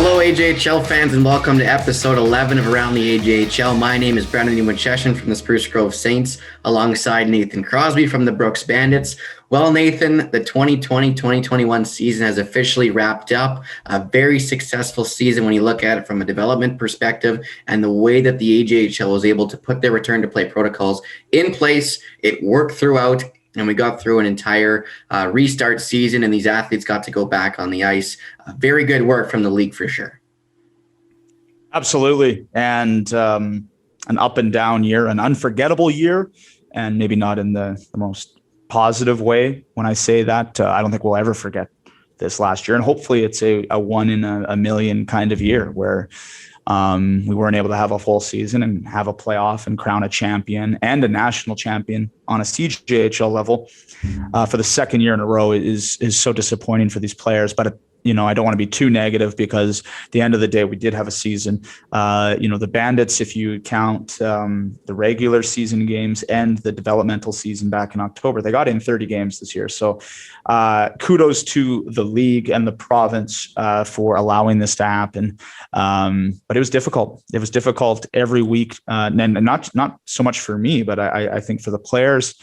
Hello, AJHL fans, and welcome to episode 11 of Around the AJHL. My name is Ewanchyshyn from the Spruce Grove Saints, alongside Nathan Crosby from the Brooks Bandits. Well, Nathan, the 2020-2021 season has officially wrapped up. A very successful season when you look at it from a development perspective, and the way that the AJHL was able to put their return to play protocols in place. It worked throughout, and we got through an entire restart season, and these athletes got to go back on the ice. Very good work from the league for sure. Absolutely. And an up and down year, an unforgettable year, and maybe not in the most positive way. When I say that, I don't think we'll ever forget this last year. And hopefully it's a one in a million kind of year where we weren't able to have a full season and have a playoff and crown a champion and a national champion on a CJHL level for the second year in a row is so disappointing for these players. But I don't want to be too negative, because at the end of the day, we did have a season. The Bandits, if you count the regular season games and the developmental season back in October, they got in 30 games this year. So kudos to the league and the province for allowing this to happen. But it was difficult. It was difficult every week, and not so much for me, but I think for the players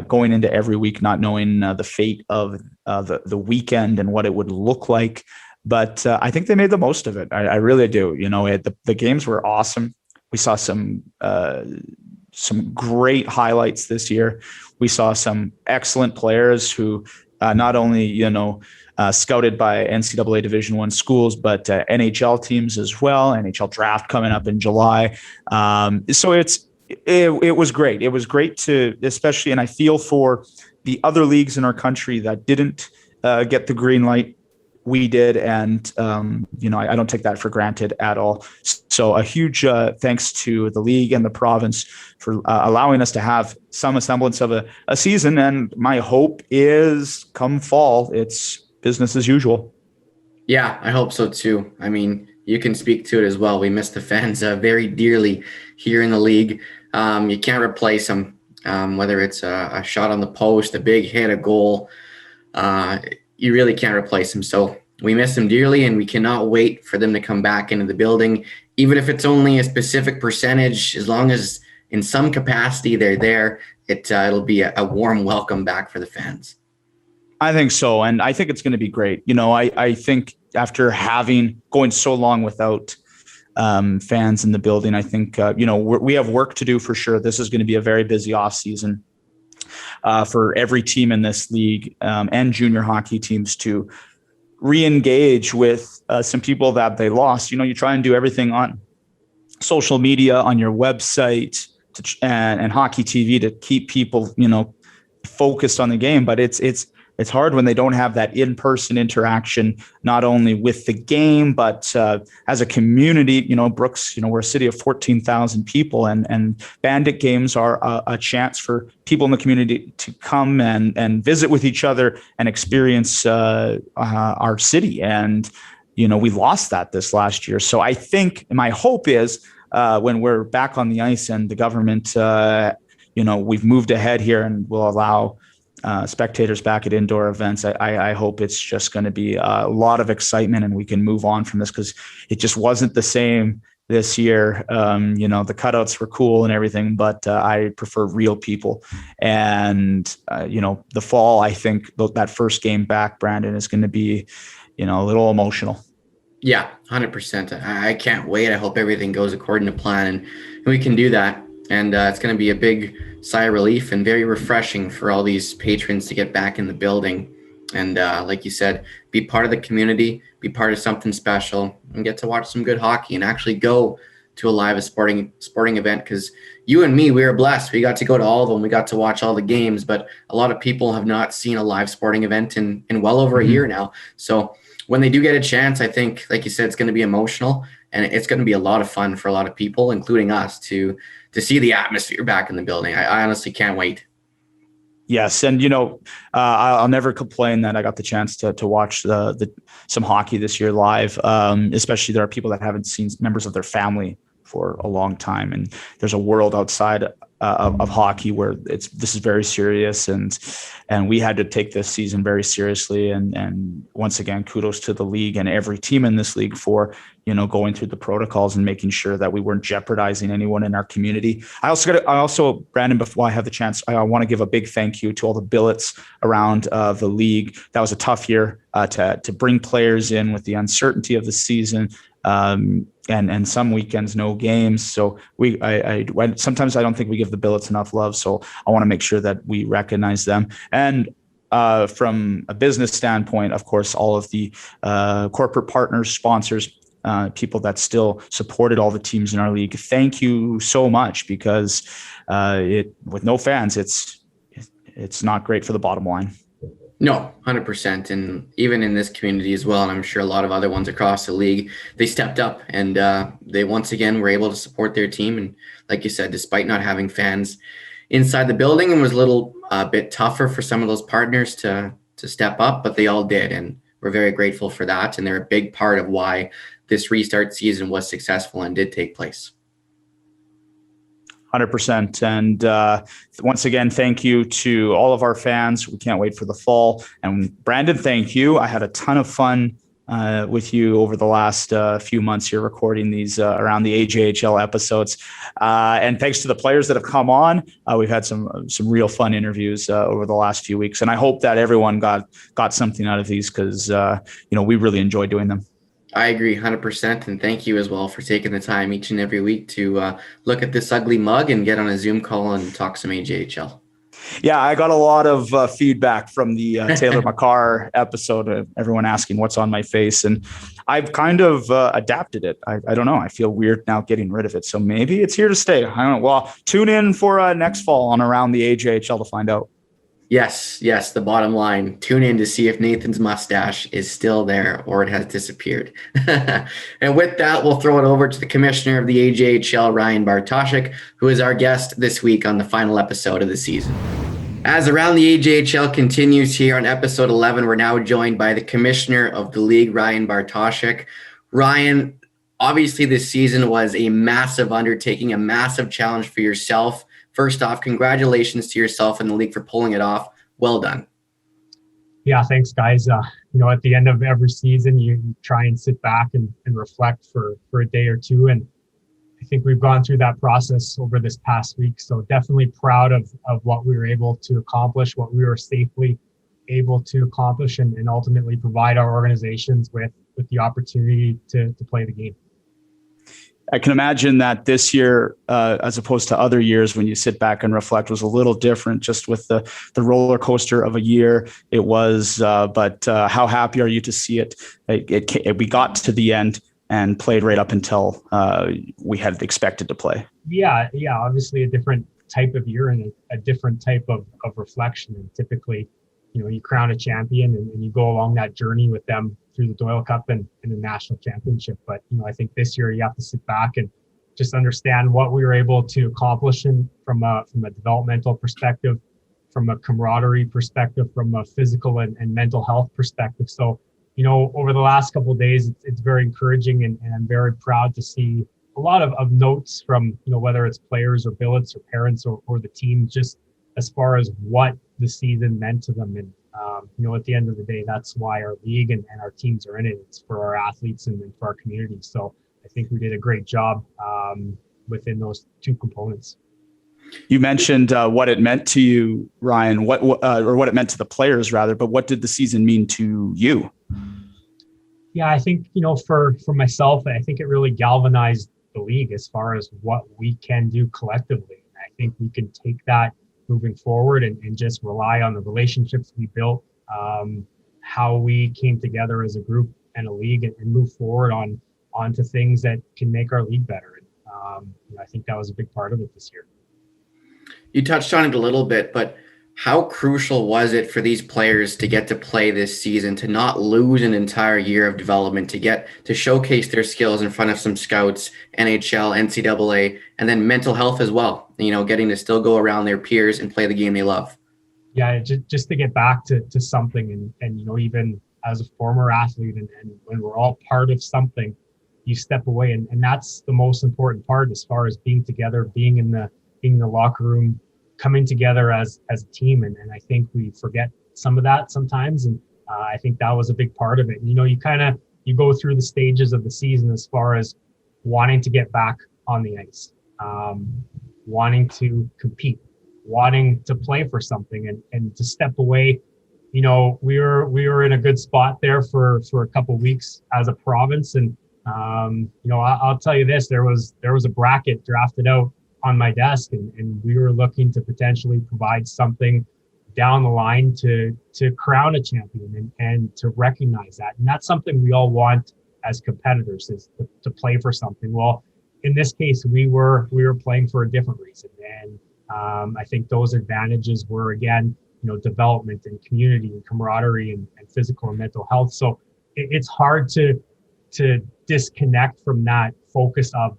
going into every week, not knowing the fate of the weekend and what it would look like. But I think they made the most of it. I really do. The games were awesome. We saw some great highlights this year. We saw some excellent players who not only, scouted by NCAA Division I schools, but NHL teams as well. NHL Draft coming up in July. So it was great. It was great to, especially, and I feel for the other leagues in our country that didn't get the green light. We did. And, I don't take that for granted at all. So a huge thanks to the league and the province for allowing us to have some semblance of a season. And my hope is come fall, it's business as usual. Yeah, I hope so too. I mean, you can speak to it as well. We miss the fans very dearly here in the league. You can't replace them, whether it's a shot on the post, a big hit, a goal. You really can't replace them. So we miss them dearly, and we cannot wait for them to come back into the building, even if it's only a specific percentage. As long as in some capacity they're there, it'll be a warm welcome back for the fans. I think so. And I think it's going to be great. I think after going so long without fans in the building, I think, we have work to do for sure. This is going to be a very busy off season for every team in this league and junior hockey teams to re-engage with some people that they lost. You try and do everything on social media, on your website and hockey TV to keep people, focused on the game. But it's hard when they don't have that in-person interaction, not only with the game, but as a community. Brooks, we're a city of 14,000 people, and Bandit games are a chance for people in the community to come and visit with each other and experience our city. And, we lost that this last year. So I think my hope is when we're back on the ice and the government, we've moved ahead here and will allow spectators back at indoor events. I hope it's just going to be a lot of excitement and we can move on from this, because it just wasn't the same this year. The cutouts were cool and everything, but I prefer real people. And, the fall, I think that first game back, Brandon, is going to be, a little emotional. Yeah, 100%. I can't wait. I hope everything goes according to plan and we can do that. And it's going to be a big sigh of relief and very refreshing for all these patrons to get back in the building. And like you said, be part of the community, be part of something special, and get to watch some good hockey and actually go to a live sporting event. Because you and me, we were blessed. We got to go to all of them. We got to watch all the games. But a lot of people have not seen a live sporting event in well over a year now. So when they do get a chance, I think, like you said, it's going to be emotional. And it's going to be a lot of fun for a lot of people, including us, to see the atmosphere back in the building. I honestly can't wait. Yes. And, I'll never complain that I got the chance to watch some hockey this year live, especially there are people that haven't seen members of their family for a long time. And there's a world outside of hockey, where this is very serious, and we had to take this season very seriously. And once again, kudos to the league and every team in this league for going through the protocols and making sure that we weren't jeopardizing anyone in our community. I also, Brandon, before I have the chance, I want to give a big thank you to all the billets around the league. That was a tough year to bring players in with the uncertainty of the season. And some weekends, no games. So sometimes I don't think we give the billets enough love. So I want to make sure that we recognize them. And from a business standpoint, of course, all of the corporate partners, sponsors, people that still supported all the teams in our league. Thank you so much, because with no fans, it's not great for the bottom line. No, 100%. And even in this community as well, and I'm sure a lot of other ones across the league, they stepped up and they once again were able to support their team. And like you said, despite not having fans inside the building, it was a little bit tougher for some of those partners to step up, but they all did. And we're very grateful for that. And they're a big part of why this restart season was successful and did take place. 100%. And once again, thank you to all of our fans. We can't wait for the fall. And Brandon, thank you. I had a ton of fun with you over the last few months here recording these Around the AJHL episodes. And thanks to the players that have come on. We've had some real fun interviews over the last few weeks. And I hope that everyone got something out of these, because we really enjoy doing them. I agree 100%. And thank you as well for taking the time each and every week to look at this ugly mug and get on a Zoom call and talk some AJHL. Yeah, I got a lot of feedback from the Taylor McCarr episode, everyone asking what's on my face. And I've kind of adapted it. I don't know. I feel weird now getting rid of it. So maybe it's here to stay. I don't know. Well, tune in for next fall on Around the AJHL to find out. Yes, the bottom line. Tune in to see if Nathan's mustache is still there or it has disappeared. And with that, we'll throw it over to the commissioner of the AJHL, Ryan Bartoshyk, who is our guest this week on the final episode of the season. As Around the AJHL continues here on episode 11, we're now joined by the commissioner of the league, Ryan Bartoshyk. Ryan, obviously this season was a massive undertaking, a massive challenge for yourself. First off, congratulations to yourself and the league for pulling it off. Well done. Yeah, thanks, guys. At the end of every season, you try and sit back and reflect for a day or two. And I think we've gone through that process over this past week. So definitely proud of what we were able to accomplish, what we were safely able to accomplish, and ultimately provide our organizations with the opportunity to play the game. I can imagine that this year, as opposed to other years when you sit back and reflect, was a little different, just with the roller coaster of a year it was. But how happy are you to see it? We got to the end and played right up until we had expected to play. Yeah. Obviously a different type of year and a different type of reflection. And typically, you crown a champion and you go along that journey with them through the Doyle Cup and the national championship. But, I think this year you have to sit back and just understand what we were able to accomplish from a developmental perspective, from a camaraderie perspective, from a physical and mental health perspective. So, over the last couple of days, it's very encouraging, and I'm very proud to see a lot of notes from, whether it's players or billets or parents or the team, just as far as what the season meant to them. And, at the end of the day, that's why our league and our teams are in it. It's for our athletes and for our community. So I think we did a great job within those two components. You mentioned what it meant to you, Ryan, or what it meant to the players rather, but what did the season mean to you? Yeah, I think, for myself, I think it really galvanized the league as far as what we can do collectively. I think we can take that moving forward and just rely on the relationships we built, how we came together as a group and a league, and move forward onto things that can make our league better. And I think that was a big part of it this year. You touched on it a little bit, but how crucial was it for these players to get to play this season, to not lose an entire year of development, to get to showcase their skills in front of some scouts, NHL, NCAA, and then mental health as well, getting to still go around their peers and play the game they love? Yeah, just to get back to something and even as a former athlete and when we're all part of something, you step away and that's the most important part as far as being together, being in the being in the locker room, coming together as a team. And I think we forget some of that sometimes. And I think that was a big part of it. You know, you go through the stages of the season as far as wanting to get back on the ice, wanting to compete, wanting to play for something, and to step away. You know, we were in a good spot there for a couple of weeks as a province. And, you know, I'll tell you this, there was a bracket drafted out on my desk, and we were looking to potentially provide something down the line to crown a champion and to recognize that. And that's something we all want as competitors, is to play for something. Well, in this case, we were playing for a different reason. And I think those advantages were, again, you know, development and community and camaraderie and physical and mental health. So it's hard to disconnect from that focus of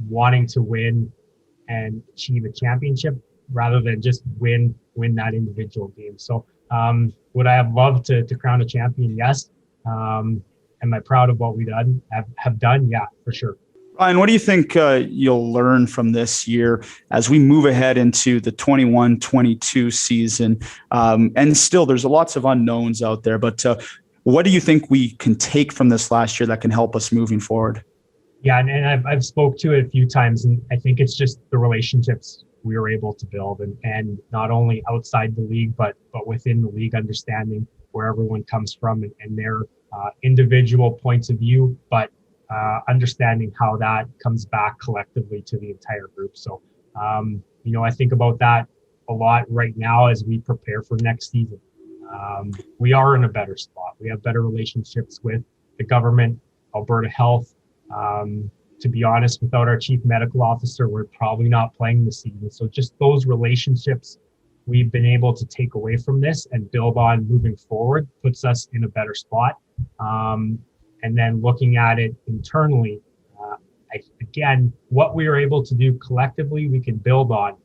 wanting to win and achieve a championship rather than just win that individual game. So would I have loved to crown a champion? Yes. Am I proud of what we have done? Yeah, for sure. Ryan, what do you think you'll learn from this year as we move ahead into the 21-22 season? And still, there's lots of unknowns out there, but what do you think we can take from this last year that can help us moving forward? Yeah, and I've spoke to it a few times, and I think it's just the relationships we were able to build, and not only outside the league, but within the league, understanding where everyone comes from and their individual points of view, but understanding how that comes back collectively to the entire group. So, you know, I think about that a lot right now as we prepare for next season. We are in a better spot. We have better relationships with the government, Alberta Health. To be honest, without our chief medical officer, we're probably not playing this season. So just those relationships we've been able to take away from this and build on moving forward puts us in a better spot. And then looking at it internally, again, what we are able to do collectively, we can build on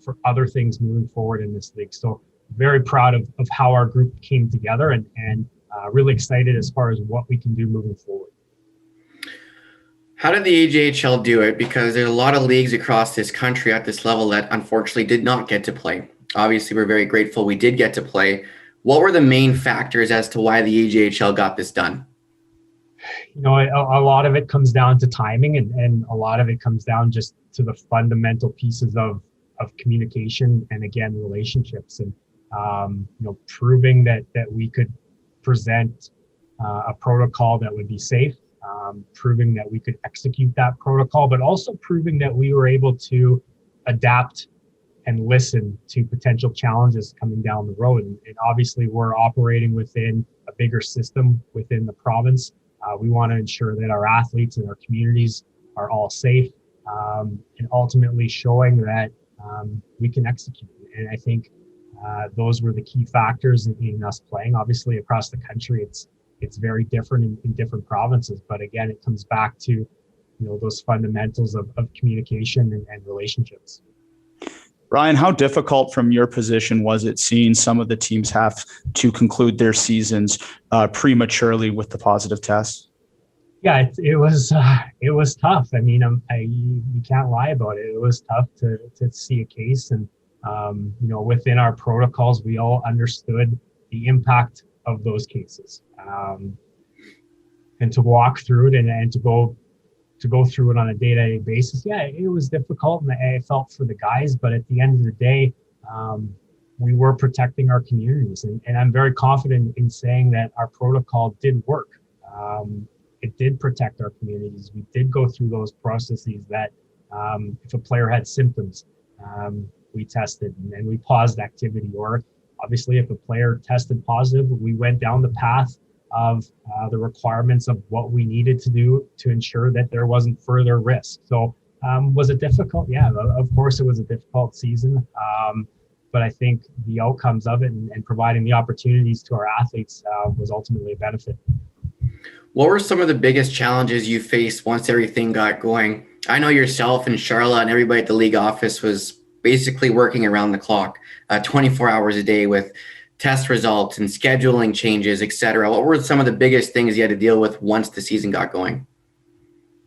for other things moving forward in this league. So very proud of how our group came together and really excited as far as what we can do moving forward. How did the AJHL do it? Because there's a lot of leagues across this country at this level that unfortunately did not get to play. Obviously, we're very grateful we did get to play. What were the main factors as to why the AJHL got this done? You know, a lot of it comes down to timing, and a lot of it comes down just to the fundamental pieces of communication and, again, relationships, and you know, proving that we could present a protocol that would be safe, proving that we could execute that protocol, but also proving that we were able to adapt and listen to potential challenges coming down the road. And obviously, we're operating within a bigger system within the province. We want to ensure that our athletes and our communities are all safe, and ultimately showing that we can execute. And I think those were the key factors in us playing. Obviously, across the country, it's very different in different provinces. But again, it comes back to, you know, those fundamentals of communication and relationships. Ryan, how difficult from your position was it seeing some of the teams have to conclude their seasons prematurely with the positive tests? Yeah, it was tough. I mean, you can't lie about it. It was tough to see a case, and you know, within our protocols, we all understood the impact of those cases, and to walk through it and to go through it on a day-to-day basis. Yeah, it was difficult, and I felt for the guys, but at the end of the day, we were protecting our communities, and I'm very confident in saying that our protocol did work. It did protect our communities. We did go through those processes that if a player had symptoms, we tested and we paused activity, or obviously if a player tested positive, we went down the path of the requirements of what we needed to do to ensure that there wasn't further risk. So was it difficult? Yeah, of course it was a difficult season. But I think the outcomes of it and providing the opportunities to our athletes was ultimately a benefit. What were some of the biggest challenges you faced once everything got going? I know yourself and Charlotte and everybody at the league office was basically working around the clock, 24 hours a day with test results and scheduling changes, etc. What were some of the biggest things you had to deal with once the season got going?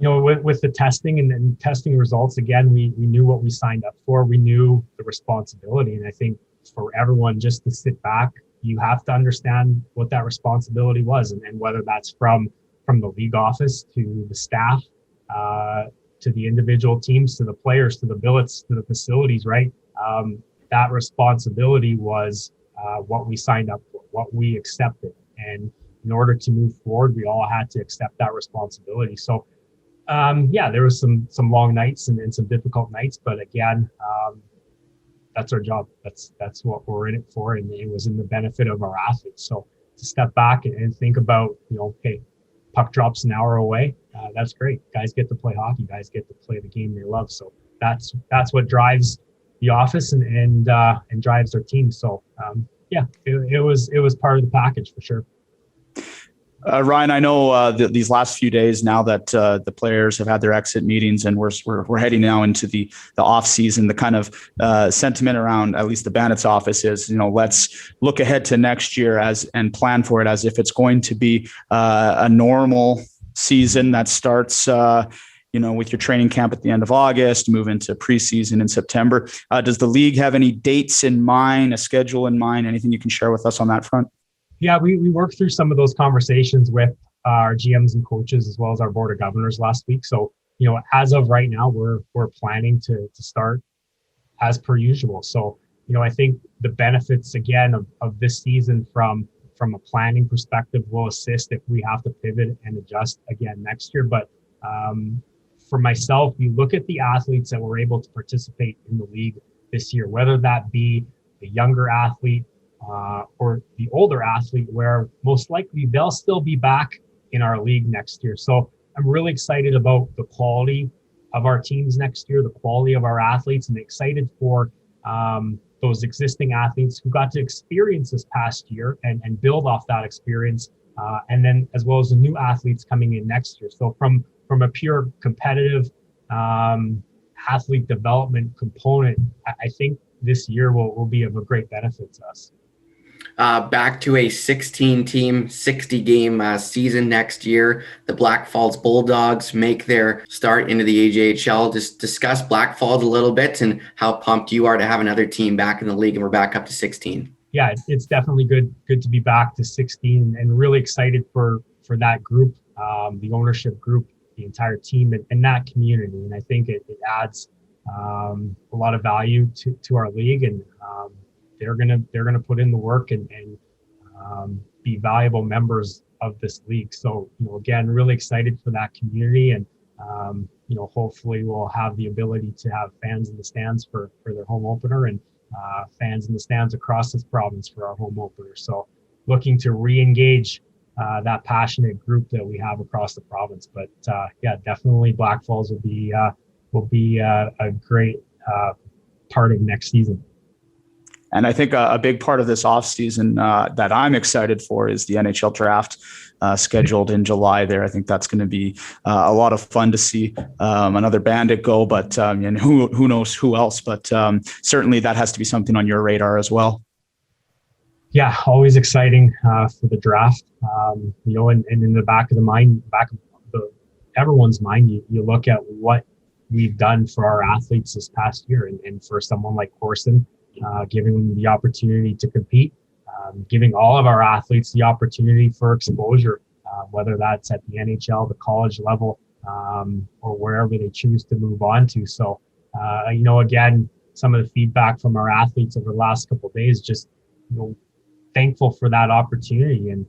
with the testing and testing results, again, we knew what we signed up for. We knew the responsibility. And I think for everyone just to sit back, you have to understand what that responsibility was, and whether that's from the league office to the staff, to the individual teams, to the players, to the billets, to the facilities, right? That responsibility was what we signed up for, what we accepted. And in order to move forward, we all had to accept that responsibility. So there was some long nights and some difficult nights, but again, that's our job. That's what we're in it for, and it was in the benefit of our athletes. So to step back and think about, hey, puck drops an hour away. That's great. Guys get to play hockey. Guys get to play the game they love. So that's what drives the office and drives our team. So it was part of the package for sure. Ryan, I know these last few days now that the players have had their exit meetings and we're heading now into the off season, the kind of sentiment around at least the Bandits office is, let's look ahead to next year and plan for it as if it's going to be a normal season that starts, with your training camp at the end of August, move into preseason in September. Does the league have any dates in mind, a schedule in mind, anything you can share with us on that front? Yeah, we worked through some of those conversations with our GMs and coaches as well as our board of governors last week. So, as of right now, we're planning to start as per usual. So, I think the benefits again of this season from a planning perspective will assist if we have to pivot and adjust again next year. But for myself, you look at the athletes that were able to participate in the league this year, whether that be the younger athlete or the older athlete, where most likely they'll still be back in our league next year. So I'm really excited about the quality of our teams next year, the quality of our athletes, and excited for those existing athletes who got to experience this past year and build off that experience, and then as well as the new athletes coming in next year. So from a pure competitive athlete development component, I think this year will be of a great benefit to us. Back to a 16-team, 60-game season next year. The Black Falls Bulldogs make their start into the AJHL. Just discuss Black Falls a little bit and how pumped you are to have another team back in the league, and we're back up to 16. Yeah, it's definitely good to be back to 16, and really excited for that group, the ownership group, the entire team, and that community. And I think it adds a lot of value to our league, and they're gonna put in the work and be valuable members of this league. So again, really excited for that community, and hopefully we'll have the ability to have fans in the stands for their home opener, and fans in the stands across this province for our home opener. So looking to re-engage that passionate group that we have across the province. But definitely Black Falls will be a great part of next season. And I think a big part of this offseason that I'm excited for is the NHL Draft scheduled in July there. I think that's going to be a lot of fun to see another Bandit go, but and who knows who else. But certainly that has to be something on your radar as well. Yeah, always exciting for the draft. And in the back of everyone's mind, you look at what we've done for our athletes this past year, and for someone like Corson, giving them the opportunity to compete, giving all of our athletes the opportunity for exposure, whether that's at the NHL, the college level, or wherever they choose to move on to. So, again, some of the feedback from our athletes over the last couple of days, just thankful for that opportunity, and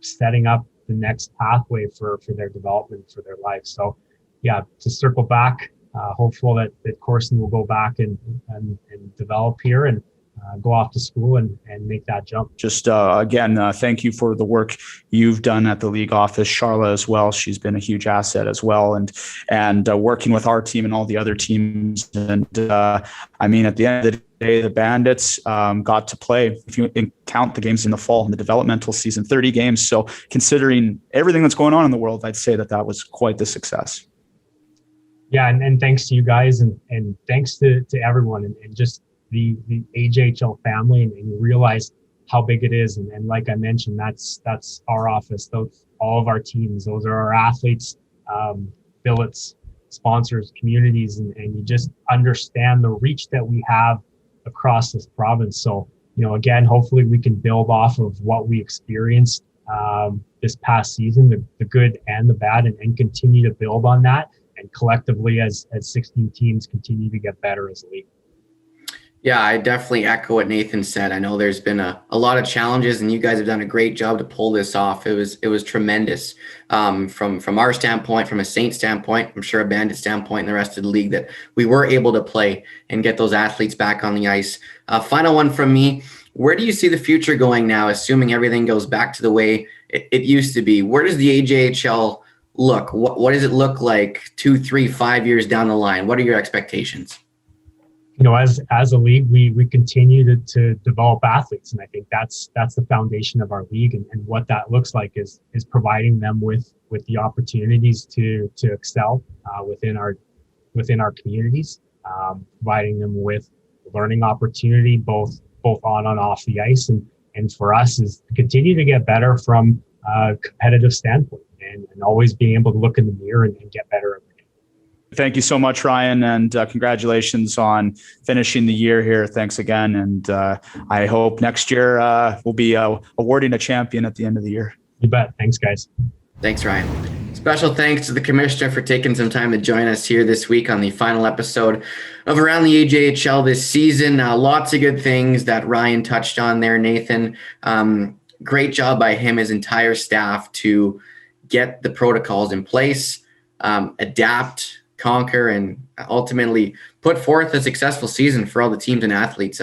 setting up the next pathway for their development, for their life. So, yeah, to circle back, hopeful that Corson will go back and develop here and go off to school and make that jump. Just again, thank you for the work you've done at the league office. Charla as well. She's been a huge asset as well. And working with our team and all the other teams. And at the end of the day, the Bandits got to play, if you count the games in the fall, in the developmental season, 30 games. So considering everything that's going on in the world, I'd say that was quite the success. Yeah, and thanks to you guys, and thanks to everyone, and just the AJHL family, and you realize how big it is. And like I mentioned, that's our office. all of our teams. Those are our athletes, billets, sponsors, communities, and you just understand the reach that we have across this province. So, again, hopefully we can build off of what we experienced this past season, the good and the bad, and continue to build on that. And collectively, as 16 teams, continue to get better as a league. Yeah, I definitely echo what Nathan said. I know there's been a lot of challenges, and you guys have done a great job to pull this off. It was tremendous from our standpoint, from a Saint standpoint, I'm sure a Bandit standpoint, and the rest of the league, that we were able to play and get those athletes back on the ice. Final one from me. Where do you see the future going now, assuming everything goes back to the way it used to be? Where does the AJHL look? What does it look like 2, 3, 5 years down the line? What are your expectations? As a league, we continue to develop athletes, and I think that's the foundation of our league. And what that looks like is providing them with the opportunities to excel within our communities, providing them with learning opportunity both on and off the ice, and for us is to continue to get better from a competitive standpoint, and always being able to look in the mirror and get better every day. Thank you so much, Ryan, and congratulations on finishing the year here. Thanks again, and I hope next year we'll be awarding a champion at the end of the year. You bet. Thanks, guys. Thanks, Ryan. Special thanks to the Commissioner for taking some time to join us here this week on the final episode of Around the AJHL this season. Lots of good things that Ryan touched on there, Nathan. Great job by him, his entire staff, to get the protocols in place, adapt, conquer, and ultimately put forth a successful season for all the teams and athletes.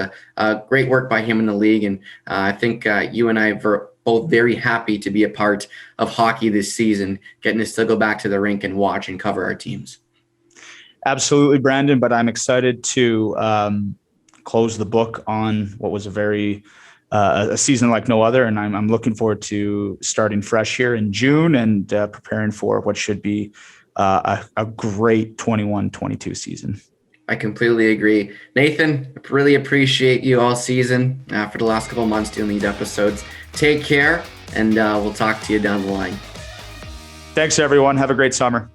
Great work by him in the league, and I think you and I were both very happy to be a part of hockey this season, getting to still go back to the rink and watch and cover our teams. Absolutely, Brandon, but I'm excited to close the book on what was a season like no other, and I'm looking forward to starting fresh here in June and preparing for what should be a great 21-22 season. I completely agree. Nathan, really appreciate you all season for the last couple of months doing these episodes. Take care, and we'll talk to you down the line. Thanks, everyone. Have a great summer.